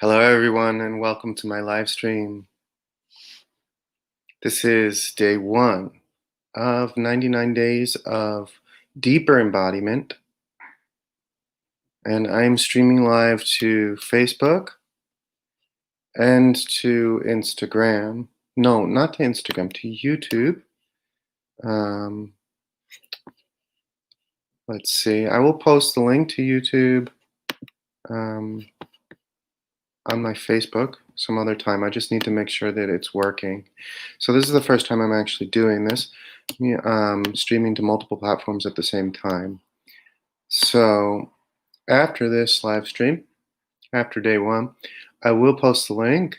Hello, everyone, and welcome to my live stream. This is day one of 99 days of deeper embodiment, and I'm streaming live to Facebook and to Instagram. No, not to Instagram, to YouTube. Um, let's see, I will post the link to YouTube um, on my Facebook some other time. I just need to make sure that it's working. So this is the first time I'm actually doing this, streaming to multiple platforms at the same time. So after this live stream, after day one, I will post the link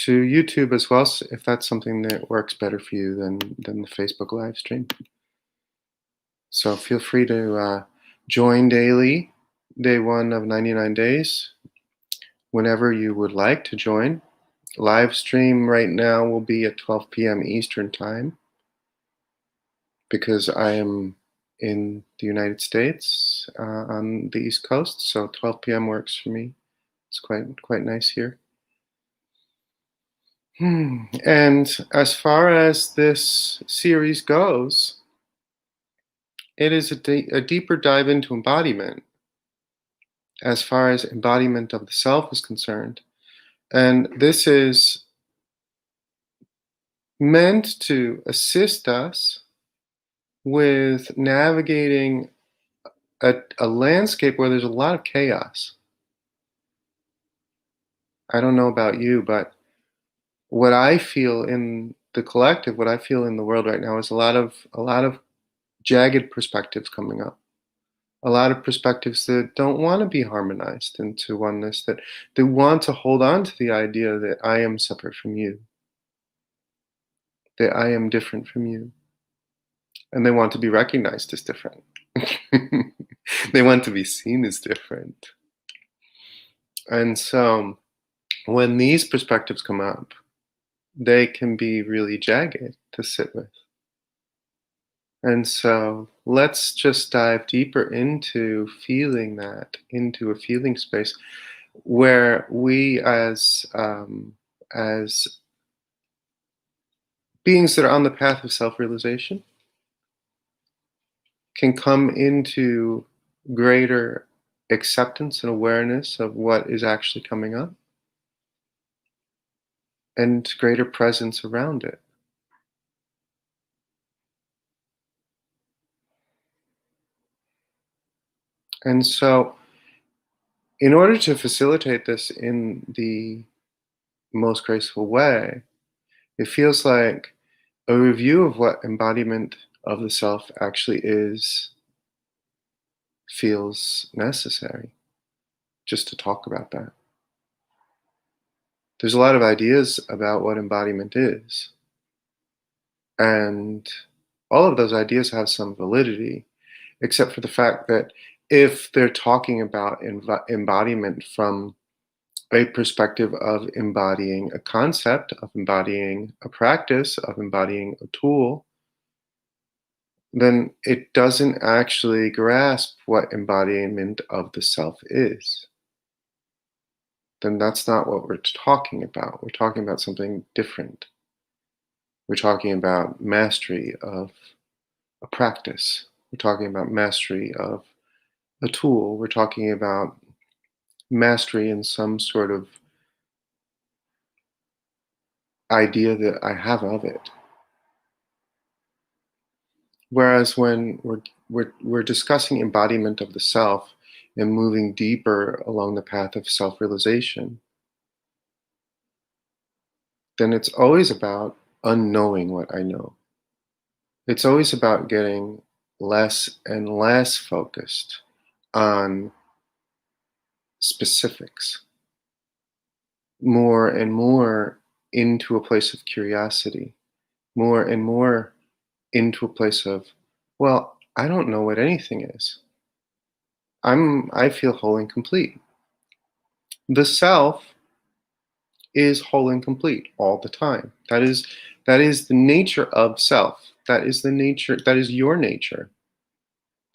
to YouTube as well, if that's something that works better for you than the Facebook live stream. So feel free to join daily, day one of 99 days, whenever you would like to join. Live stream right now will be at 12 p.m. Eastern Time because I am in the United States on the East Coast, so 12 p.m. works for me. It's quite nice here. And as far as this series goes, it is a deeper dive into embodiment, as far as embodiment of the self is concerned. And this is meant to assist us with navigating a landscape where there's a lot of chaos. I don't know about you, but what I feel in the collective, what I feel in the world right now is a lot of jagged perspectives coming up. A lot of perspectives that don't want to be harmonized into oneness, that they want to hold on to the idea that I am separate from you, that I am different from you, and they want to be recognized as different. They want to be seen as different. And so when these perspectives come up, they can be really jagged to sit with. And so let's just dive deeper into feeling that, into a feeling space where we as beings that are on the path of self-realization can come into greater acceptance and awareness of what is actually coming up and greater presence around it. And so in order to facilitate this in the most graceful way, it feels like a review of what embodiment of the self actually is feels necessary, just to talk about that. There's a lot of ideas about what embodiment is, and all of those ideas have some validity, except for the fact that if they're talking about embodiment from a perspective of embodying a concept, of embodying a practice, of embodying a tool, then it doesn't actually grasp what embodiment of the self is. Then that's not what we're talking about. We're talking about something different. We're talking about mastery of a practice. We're talking about mastery of a tool. We're talking about mastery in some sort of idea that I have of it. Whereas when we're discussing embodiment of the self and moving deeper along the path of self-realization, then it's always about unknowing what I know. It's always about getting less and less focused on specifics, more and more into a place of curiosity, more and more into a place of, well, I don't know what anything is. I feel whole and complete. The self is whole and complete all the time. That is the nature of self. That is the nature, that is your nature.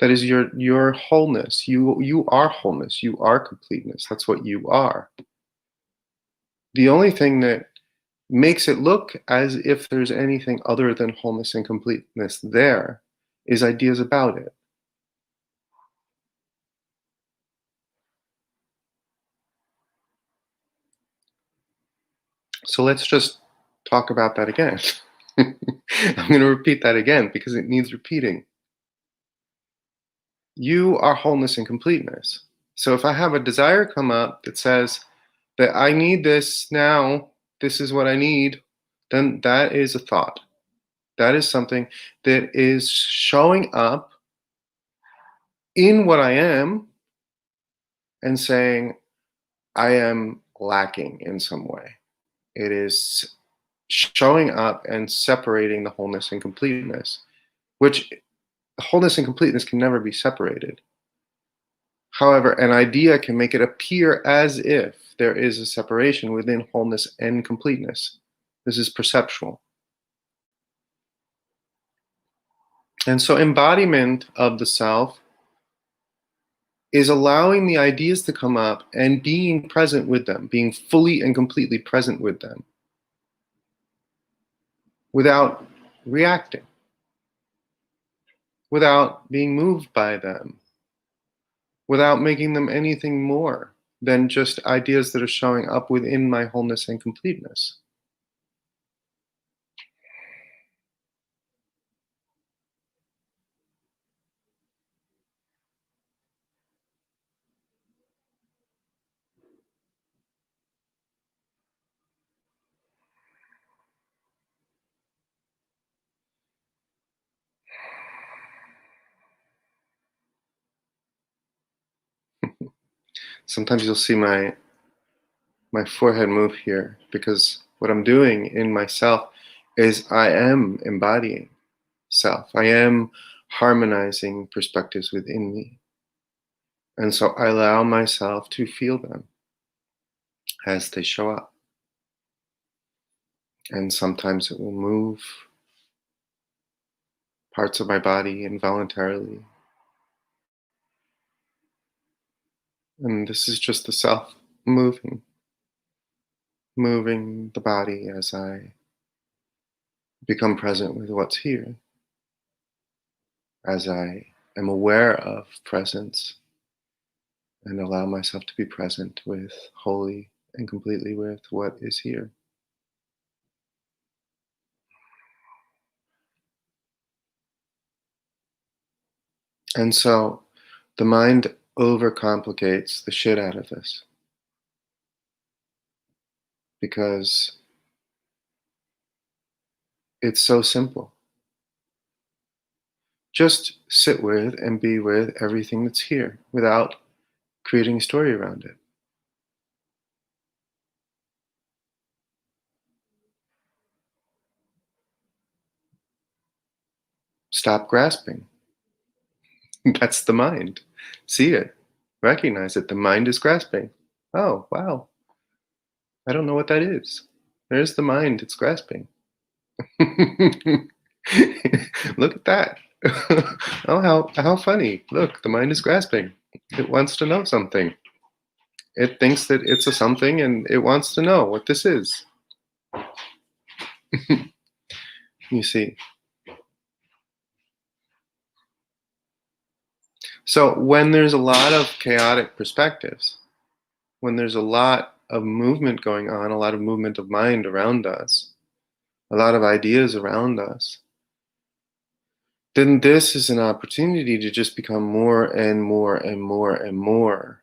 That is your wholeness. You are wholeness. You are completeness. That's what you are. The only thing that makes it look as if there's anything other than wholeness and completeness there is ideas about it. So let's just talk about that again. I'm going to repeat that again because it needs repeating. You are wholeness and completeness. So if I have a desire come up that says that I need this now, this is what I need, then that is a thought. That is something that is showing up in what I am and saying, I am lacking in some way. It is showing up and separating the wholeness and completeness, which wholeness and completeness can never be separated. However, an idea can make it appear as if there is a separation within wholeness and completeness. This is perceptual. And so, embodiment of the self is allowing the ideas to come up and being present with them, being fully and completely present with them without reacting, without being moved by them, without making them anything more than just ideas that are showing up within my wholeness and completeness. Sometimes you'll see my forehead move here because what I'm doing in myself is I am embodying self. I am harmonizing perspectives within me. And so I allow myself to feel them as they show up. And sometimes it will move parts of my body involuntarily. And this is just the self moving, moving the body as I become present with what's here, as I am aware of presence and allow myself to be present with wholly and completely with what is here. And so the mind overcomplicates the shit out of this because it's so simple. Just sit with and be with everything that's here without creating a story around it. Stop grasping. That's the mind. See it. Recognize it. The mind is grasping. Oh, wow. I don't know what that is. There's the mind. It's grasping. Look at that. Oh, how funny. Look, the mind is grasping. It wants to know something. It thinks that it's a something and it wants to know what this is. You see. So when there's a lot of chaotic perspectives, when there's a lot of movement going on, a lot of movement of mind around us, a lot of ideas around us, then this is an opportunity to just become more and more and more and more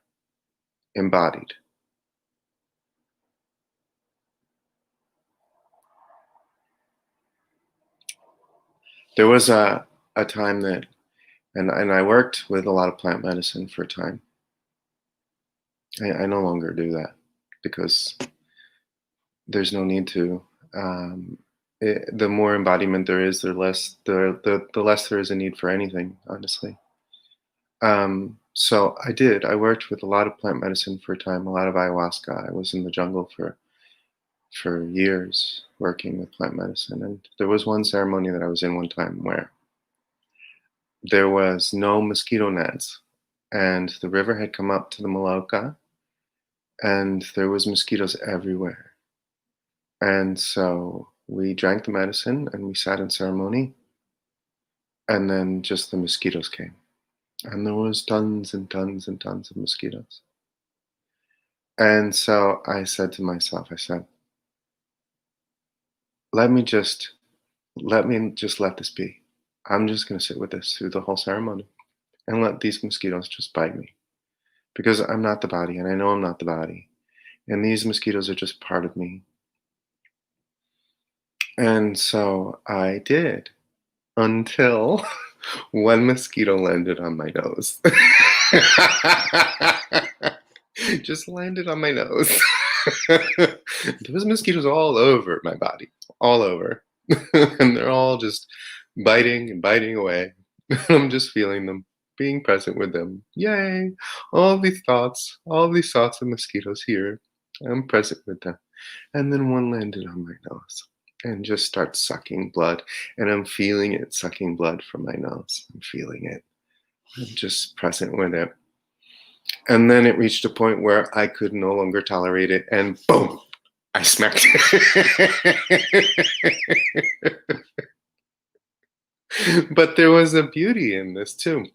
embodied. There was a time that, and I worked with a lot of plant medicine for a time. I no longer do that because there's no need to. The more embodiment there is, the less there is a need for anything, honestly. So I did. I worked with a lot of plant medicine for a time, a lot of ayahuasca. I was in the jungle for years working with plant medicine. And there was one ceremony that I was in one time where there was no mosquito nets, and the river had come up to the Maloka, and there was mosquitoes everywhere. And so we drank the medicine and we sat in ceremony, and then just the mosquitoes came. And there was tons and tons and tons of mosquitoes. And so I said to myself, I said, let me just let this be. I'm just going to sit with this through the whole ceremony and let these mosquitoes just bite me, because I'm not the body, and I know I'm not the body, and these mosquitoes are just part of me. And so I did, until one mosquito landed on my nose. Just landed on my nose. There was mosquitoes all over my body, all over. And they're all just biting and biting away. I'm just feeling them, being present with them. Yay! All these thoughts of mosquitoes here. I'm present with them. And then one landed on my nose and just starts sucking blood. And I'm feeling it sucking blood from my nose. I'm feeling it. I'm just present with it. And then it reached a point where I could no longer tolerate it, and boom, I smacked it. But there was a beauty in this too,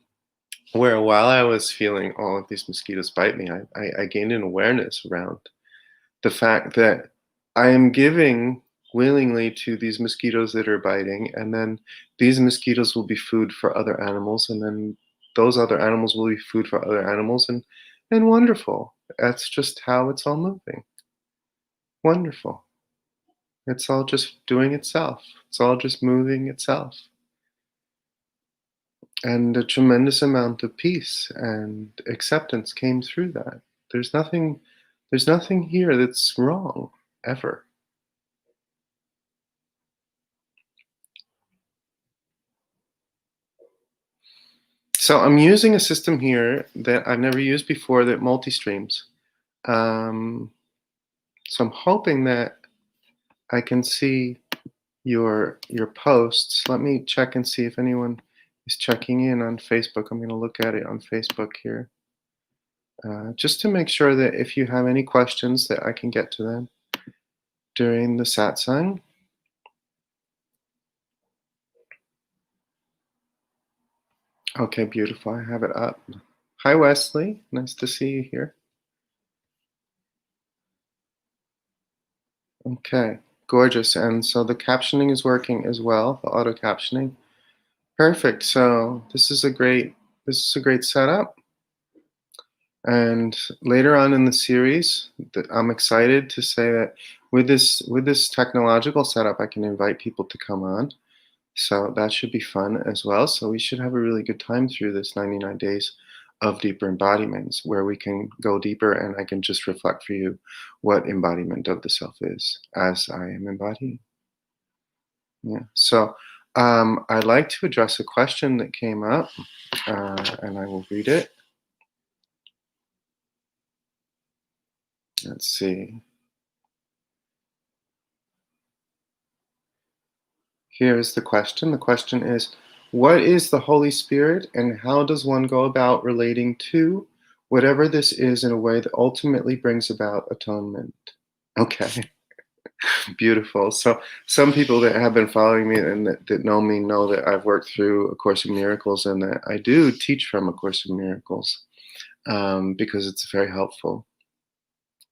where while I was feeling all of these mosquitoes bite me, I gained an awareness around the fact that I am giving willingly to these mosquitoes that are biting, and then these mosquitoes will be food for other animals, and then those other animals will be food for other animals, and wonderful. That's just how it's all moving. Wonderful. It's all just doing itself. It's all just moving itself. And a tremendous amount of peace and acceptance came through that. There's nothing there's nothing here that's wrong ever. So I'm using a system here that I've never used before, that multi-streams. Um, so I'm hoping that I can see your posts. Let me check and see if anyone is checking in on Facebook. I'm going to look at it on Facebook here, just to make sure that if you have any questions, that I can get to them during the satsang. Okay, beautiful. I have it up. Hi, Wesley. Nice to see you here. Okay, gorgeous. And so the captioning is working as well, the auto captioning. Perfect. So this is a great setup. And later on in the series, I'm excited to say that with this technological setup, I can invite people to come on. So that should be fun as well. So we should have a really good time through this 99 days of deeper embodiments, where we can go deeper, and I can just reflect for you what embodiment of the self is as I am embodying. Yeah. So I'd like to address a question that came up, and I will read it. Let's see. Here is the question. The question is, what is the Holy Spirit, and how does one go about relating to whatever this is in a way that ultimately brings about atonement? Okay, beautiful. So some people that have been following me and that know me know that I've worked through A Course in Miracles, and that I do teach from A Course in Miracles, because it's very helpful.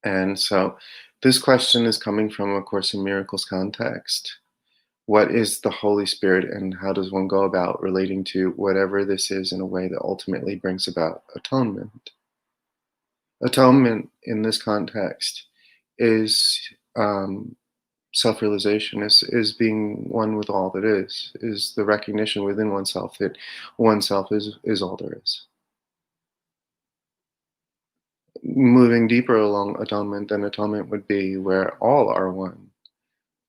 And so this question is coming from A Course in Miracles context. What is the Holy Spirit, and how does one go about relating to whatever this is in a way that ultimately brings about atonement? Atonement in this context is self-realization, is being one with all that is the recognition within oneself that oneself is all there is. Moving deeper along atonement, then atonement would be where all are one.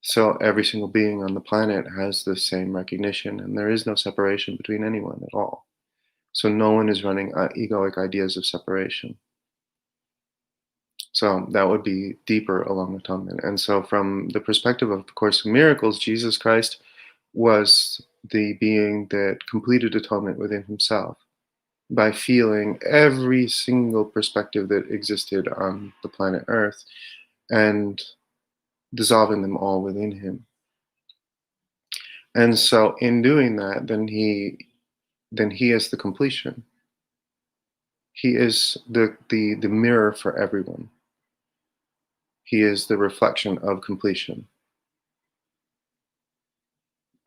So every single being on the planet has the same recognition, and there is no separation between anyone at all. So no one is running egoic ideas of separation. So that would be deeper along atonement. And so from the perspective of the Course in Miracles, Jesus Christ was the being that completed atonement within himself by feeling every single perspective that existed on the planet Earth and dissolving them all within him. And so in doing that, then he is the completion. He is the mirror for everyone. He is the reflection of completion,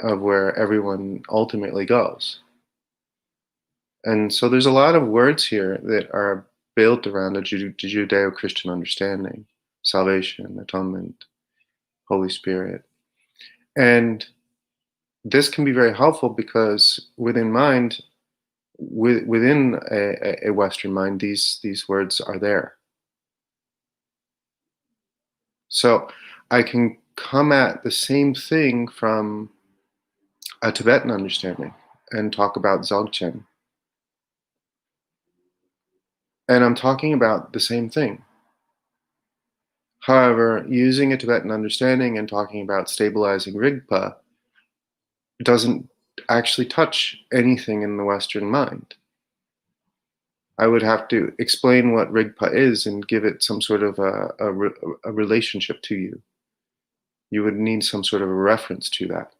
of where everyone ultimately goes. And so there's a lot of words here that are built around a Judeo-Christian understanding: salvation, atonement, Holy Spirit. And this can be very helpful because within a Western mind, these words are there. So I can come at the same thing from a Tibetan understanding and talk about Dzogchen. And I'm talking about the same thing. However, using a Tibetan understanding and talking about stabilizing Rigpa doesn't actually touch anything in the Western mind. I would have to explain what Rigpa is and give it some sort of a relationship to you. You would need some sort of a reference to that.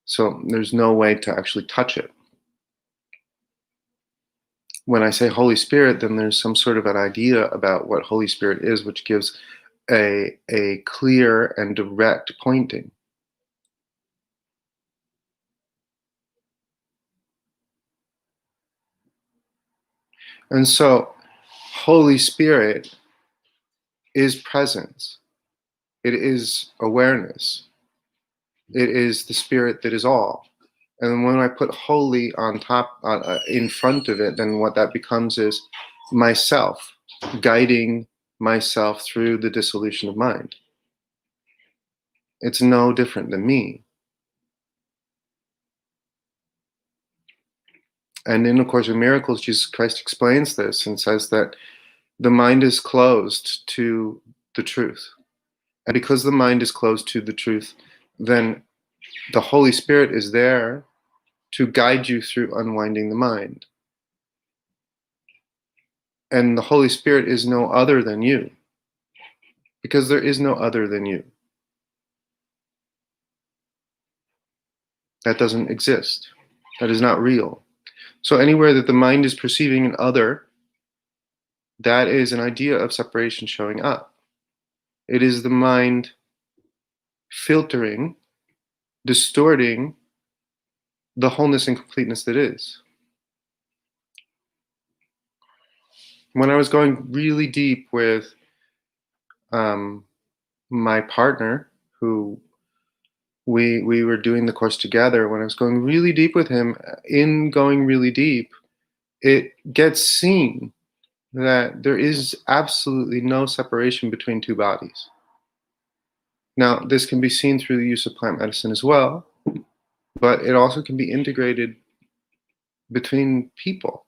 So there's no way to actually touch it. When I say Holy Spirit, then there's some sort of an idea about what Holy Spirit is, which gives a clear and direct pointing. And so Holy Spirit is presence. It is awareness. It is the spirit that is all. And when I put holy on top, in front of it, then what that becomes is myself, guiding myself through the dissolution of mind. It's no different than me. And in A Course in Miracles, Jesus Christ explains this and says that the mind is closed to the truth. And because the mind is closed to the truth, then the Holy Spirit is there to guide you through unwinding the mind. And the Holy Spirit is no other than you, because there is no other than you. That doesn't exist. That is not real. So anywhere that the mind is perceiving an other, that is an idea of separation showing up. It is the mind filtering, distorting the wholeness and completeness that is. When I was going really deep with my partner, who we were doing the course together, when I was going really deep with him, in going really deep, it gets seen that there is absolutely no separation between two bodies. Now, this can be seen through the use of plant medicine as well, but it also can be integrated between people.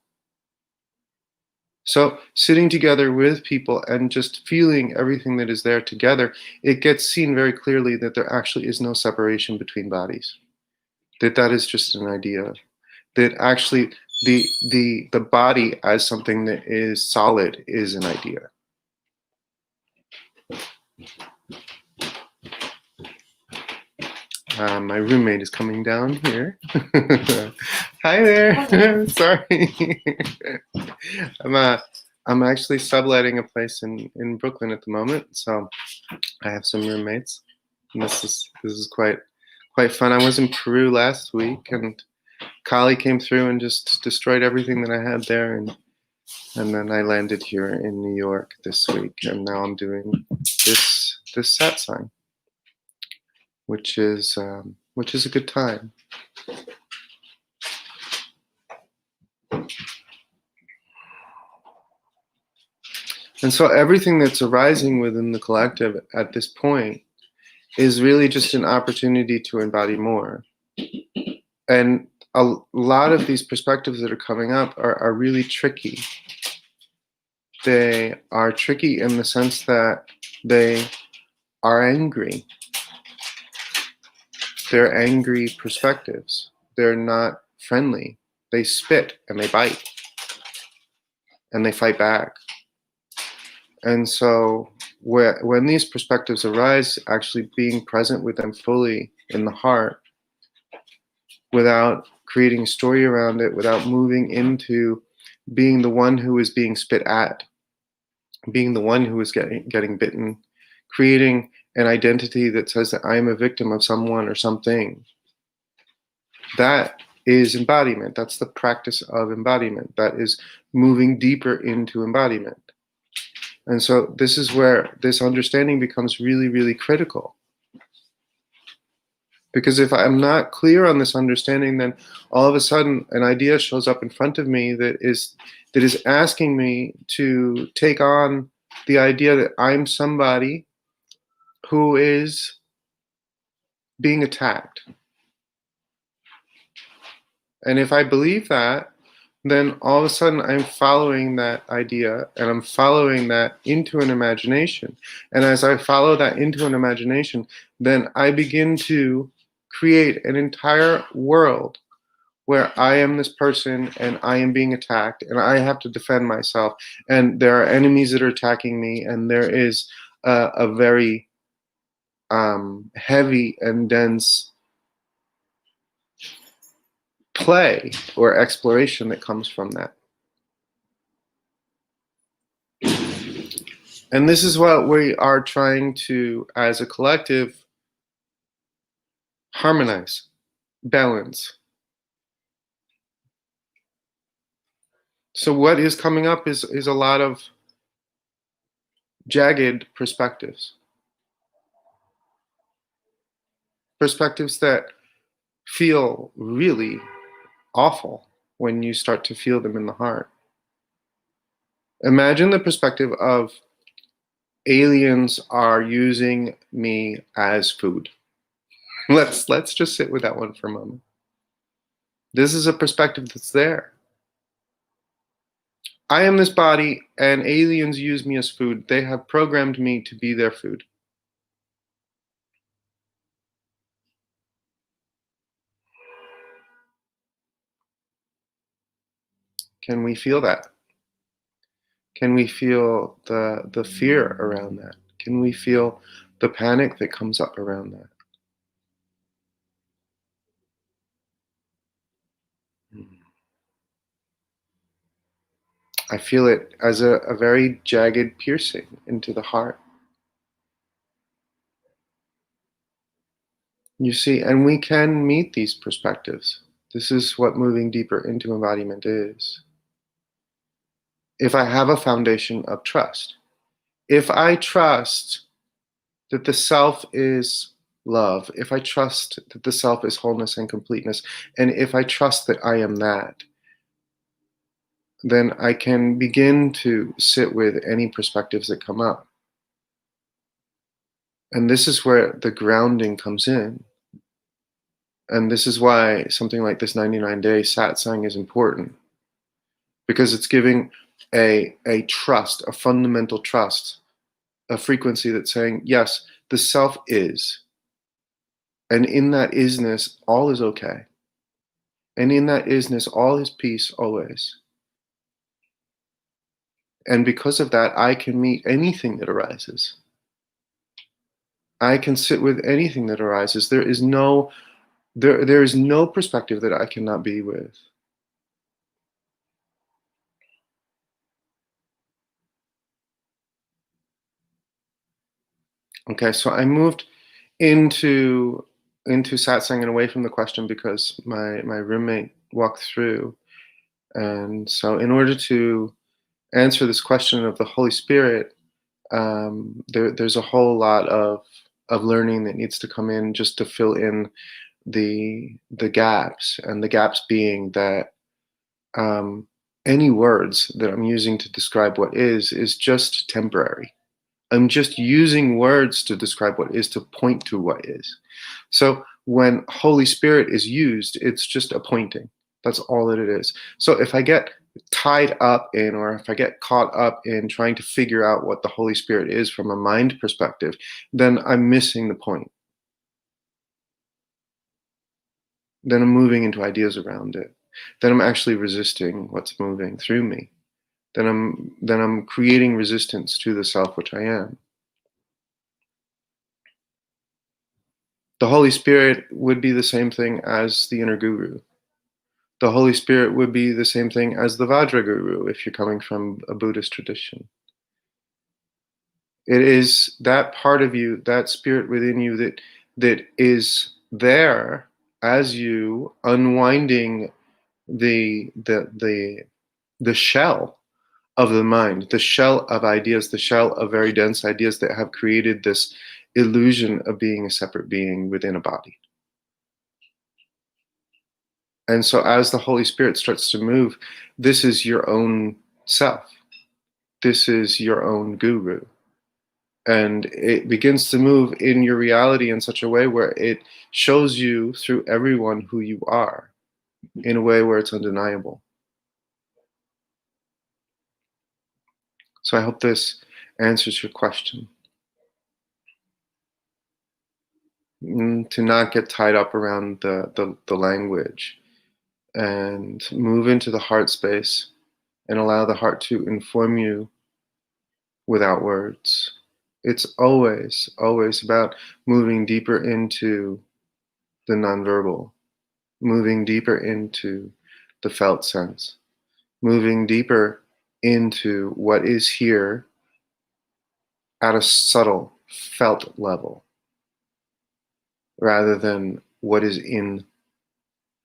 So sitting together with people and just feeling everything that is there together, it gets seen very clearly that there actually is no separation between bodies. That is just an idea. That actually the body as something that is solid is an idea. My roommate is coming down here. Hi there. Sorry. I'm actually subletting a place in Brooklyn at the moment, so I have some roommates. And this is quite fun. I was in Peru last week, and Kali came through and just destroyed everything that I had there, and then I landed here in New York this week, and now I'm doing this satsang, which is a good time. And so everything that's arising within the collective at this point is really just an opportunity to embody more. And a lot of these perspectives that are coming up are really tricky. They are tricky in the sense that they are angry. They're angry perspectives. They're not friendly. They spit and they bite and they fight back. And so when these perspectives arise, actually being present with them fully in the heart, without creating a story around it, without moving into being the one who is being spit at, being the one who is getting bitten, creating an identity that says that I am a victim of someone or something. That is embodiment. That's the practice of embodiment. That is moving deeper into embodiment. And so this is where this understanding becomes really, really critical. Because if I'm not clear on this understanding, then all of a sudden an idea shows up in front of me that is asking me to take on the idea that I'm somebody who is being attacked. And if I believe that, then all of a sudden I'm following that idea and I'm following that into an imagination. And as I follow that into an imagination, then I begin to create an entire world where I am this person and I am being attacked and I have to defend myself. And there are enemies that are attacking me, and there is a very heavy and dense play or exploration that comes from that. And this is what we are trying to, as a collective, harmonize, balance. So what is coming up is a lot of jagged perspectives. Perspectives that feel really awful when you start to feel them in the heart. Imagine the perspective of aliens are using me as food. Let's just sit with that one for a moment. This is a perspective that's there. I am this body and aliens use me as food. They have programmed me to be their food. Can we feel that? Can we feel the fear around that? Can we feel the panic that comes up around that? I feel it as a very jagged piercing into the heart. You see, and we can meet these perspectives. This is what moving deeper into embodiment is. If I have a foundation of trust, if I trust that the self is love, if I trust that the self is wholeness and completeness, and if I trust that I am that, then I can begin to sit with any perspectives that come up. And this is where the grounding comes in. And this is why something like this 99-day satsang is important, because it's giving a trust, a fundamental trust, a frequency that's saying, yes, the self is. And in that isness, all is okay. And in that isness, all is peace always. And because of that, I can meet anything that arises. I can sit with anything that arises. There is no perspective that I cannot be with. Okay, so I moved into satsang and away from the question because my roommate walked through. And so in order to answer this question of the Holy Spirit, there's a whole lot of learning that needs to come in just to fill in the gaps, and the gaps being that any words that I'm using to describe what is just temporary. I'm just using words to describe what is, to point to what is. So when Holy Spirit is used, it's just a pointing. That's all that it is. So if I get tied up in, or if I get caught up in trying to figure out what the Holy Spirit is from a mind perspective, then I'm missing the point. then I'm moving into ideas around it. Then I'm actually resisting what's moving through me. Then I'm creating resistance to the self which I am. The Holy Spirit would be the same thing as the inner guru. The Holy Spirit would be the same thing as the Vajra guru if you're coming from a Buddhist tradition. It is that part of you, that spirit within you that is there as you unwinding the shell of the mind, the shell of ideas, the shell of very dense ideas that have created this illusion of being a separate being within a body. And so as the Holy Spirit starts to move, this is your own self. This is your own guru. And it begins to move in your reality in such a way where it shows you through everyone who you are in a way where it's undeniable. So I hope this answers your question. To not get tied up around the language and move into the heart space and allow the heart to inform you without words. It's always, always about moving deeper into the nonverbal, moving deeper into the felt sense, moving deeper into what is here at a subtle felt level, rather than what is in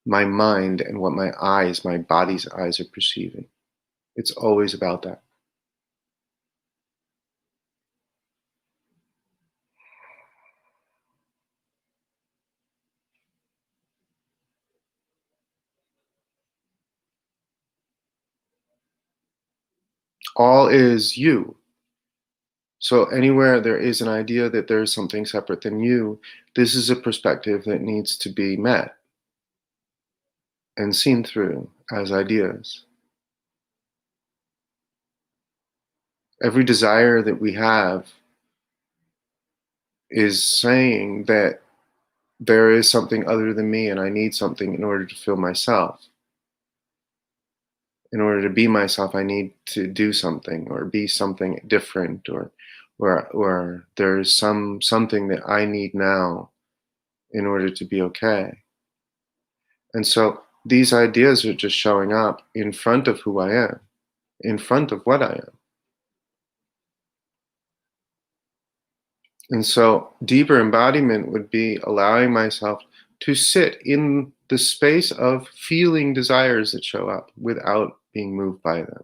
my mind and what my eyes, my body's eyes are perceiving. It's always about that. All is you. So anywhere there is an idea that there is something separate than you, this is a perspective that needs to be met and seen through as ideas. Every desire that we have is saying that there is something other than me and I need something in order to feel myself. In order to be myself, I need to do something or be something different, or there's something that I need now in order to be okay. And so these ideas are just showing up in front of who I am, in front of what I am. And so deeper embodiment would be allowing myself to sit in the space of feeling desires that show up without being moved by them.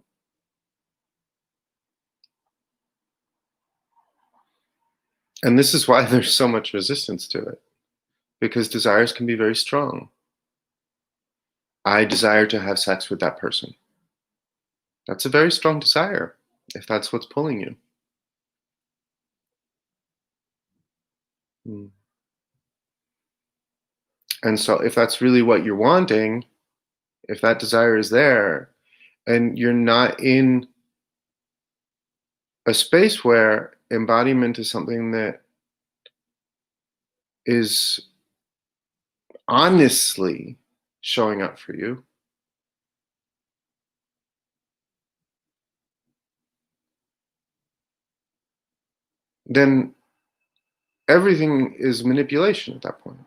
And this is why there's so much resistance to it, because desires can be very strong. I desire to have sex with that person. That's a very strong desire, if that's what's pulling you. Mm. And so if that's really what you're wanting, if that desire is there, and you're not in a space where embodiment is something that is honestly showing up for you, then everything is manipulation at that point,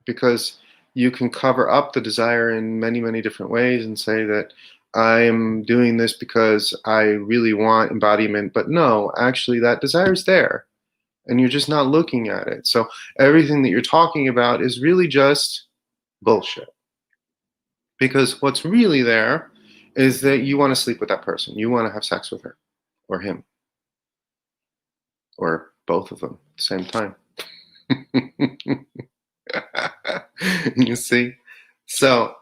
because you can cover up the desire in many, many different ways and say that I'm doing this because I really want embodiment, but no, actually that desire is there and you're just not looking at it. So everything that you're talking about is really just bullshit, because what's really there is that you want to sleep with that person, you want to have sex with her or him or both of them at the same time. You see, so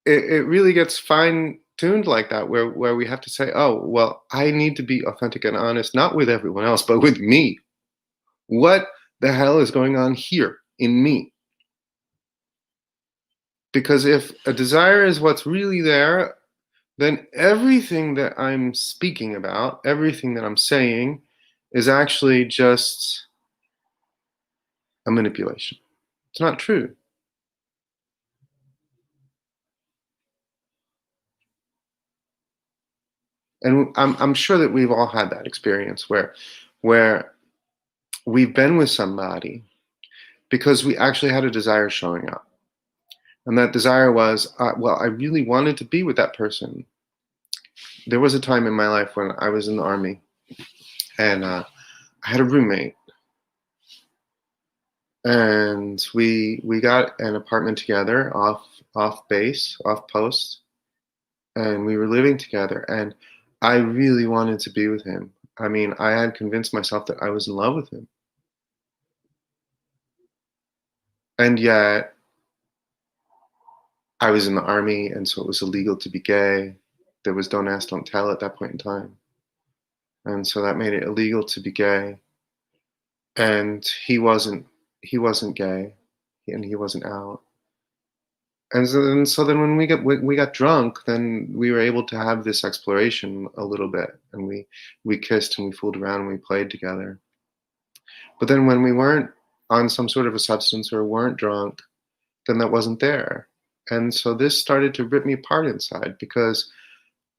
it really gets fine tuned like that, where we have to say, oh well, I need to be authentic and honest, not with everyone else but with me. What the hell is going on here in me? Because if a desire is what's really there, then everything that I'm speaking about, everything that I'm saying, is actually just a manipulation. It's not true. And I'm sure that we've all had that experience where we've been with somebody because we actually had a desire showing up. And that desire was, well, I really wanted to be with that person. There was a time in my life when I was in the army, and I had a roommate, and we got an apartment together off base, off post, and we were living together. And I really wanted to be with him. I mean, I had convinced myself that I was in love with him, and yet I was in the army, and so it was illegal to be gay. There was don't ask, don't tell at that point in time, and so that made it illegal to be gay. And he wasn't gay, and he wasn't out. And so then when we got drunk, then we were able to have this exploration a little bit, and we kissed and we fooled around and we played together. But then when we weren't on some sort of a substance or weren't drunk, then that wasn't there. And so this started to rip me apart inside, because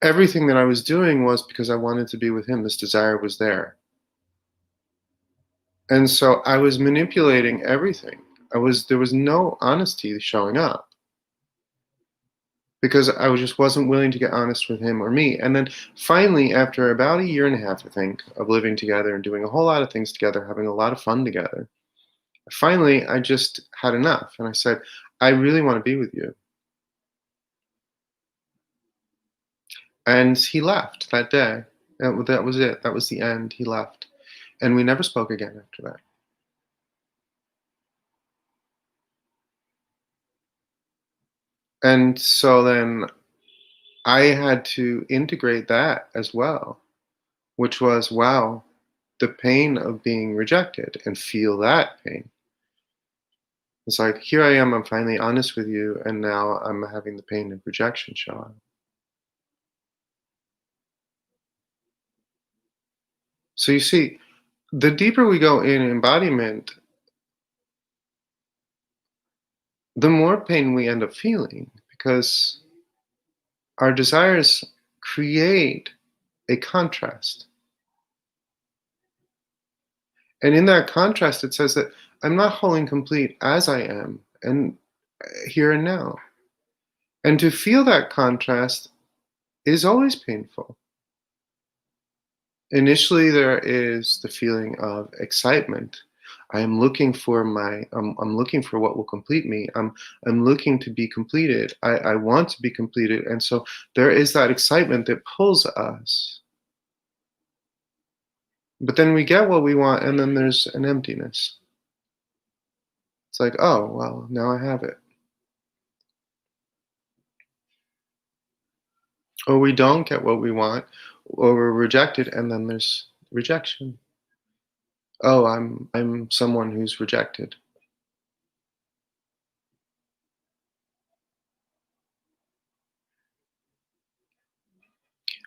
everything that I was doing was because I wanted to be with him. This desire was there. And so I was manipulating everything. There was no honesty showing up, because just wasn't willing to get honest with him or me. And then finally, after about a year and a half, I think, of living together and doing a whole lot of things together, having a lot of fun together, finally I just had enough, and I said, I really want to be with you. And he left that day. That was it. That was the end. He left. And we never spoke again after that. And so then I had to integrate that as well, which was, wow, the pain of being rejected, and feel that pain. It's like, here I am, I'm finally honest with you, and now I'm having the pain of rejection show up. So you see, the deeper we go in embodiment, the more pain we end up feeling, because our desires create a contrast. And in that contrast, it says that I'm not whole and complete as I am, and here and now. And to feel that contrast is always painful. Initially, there is the feeling of excitement. I'm looking for what will complete me. I'm looking to be completed. I want to be completed. And so there is that excitement that pulls us. But then we get what we want, and then there's an emptiness. It's like, oh, well, now I have it. Or we don't get what we want, or we're rejected, and then there's rejection. Oh, I'm someone who's rejected.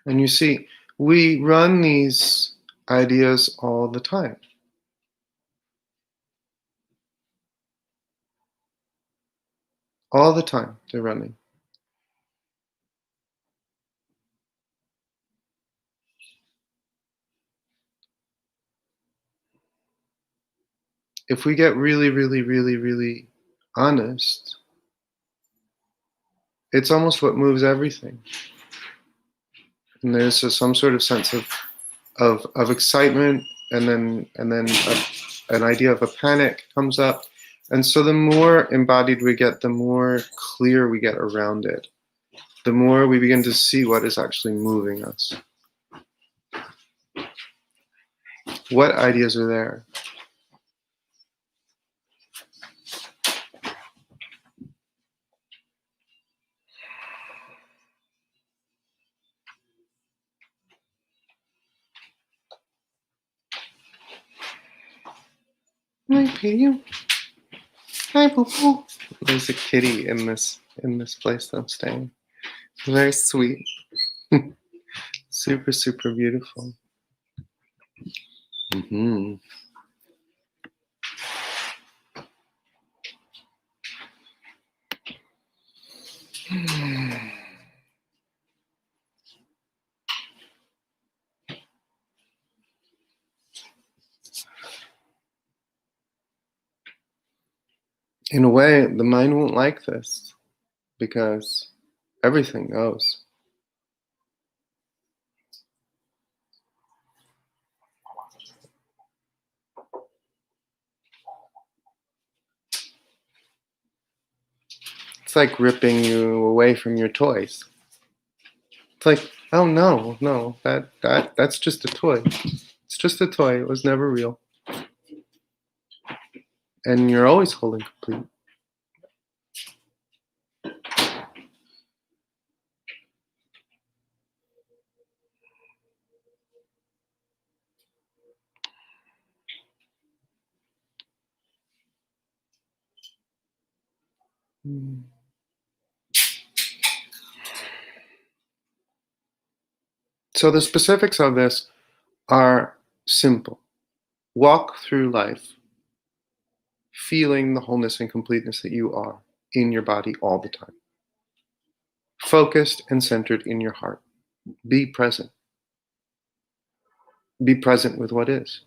And you see, we run these ideas all the time. All the time, they're running. If we get really, really, really, really honest, it's almost what moves everything. And there's some sort of sense of excitement, and then an idea of a panic comes up. And so the more embodied we get, the more clear we get around it. The more we begin to see what is actually moving us. What ideas are there? Can I pay you? Hi, boo boo. There's a kitty in this place that I'm staying. Very sweet. Super, super beautiful. Hmm. In a way, the mind won't like this because everything knows. It's like ripping you away from your toys. It's like, oh no, no, that's just a toy. It's just a toy. It was never real. And you're always holding complete. Hmm. So the specifics of this are simple. Walk through life feeling the wholeness and completeness that you are in your body all the time. Focused and centered in your heart. Be present. Be present with what is.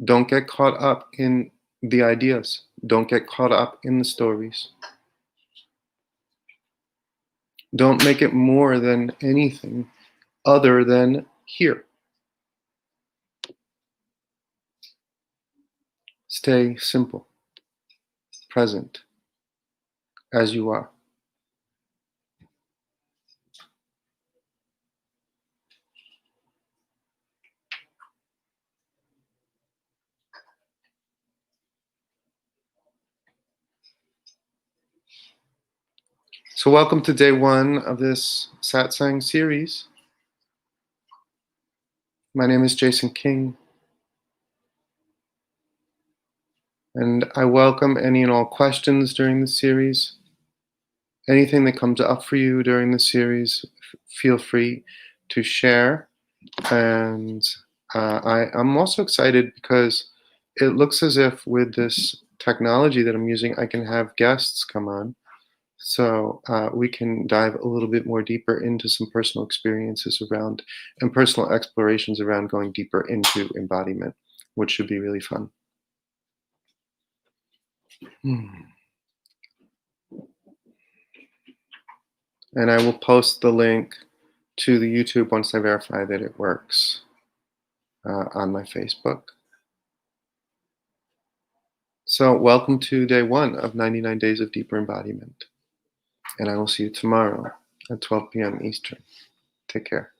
Don't get caught up in the ideas. Don't get caught up in the stories. Don't make it more than anything other than here. Stay simple, present, as you are. So welcome to day one of this satsang series. My name is Jason King, and I welcome any and all questions during the series. Anything that comes up for you during the series, feel free to share. And I'm also excited because it looks as if with this technology that I'm using, I can have guests come on. So we can dive a little bit more deeper into some personal experiences around and personal explorations around going deeper into embodiment, which should be really fun. And I will post the link to the YouTube once I verify that it works on my Facebook. So welcome to day one of 99 Days of Deeper Embodiment. And I will see you tomorrow at 12 p.m. Eastern. Take care.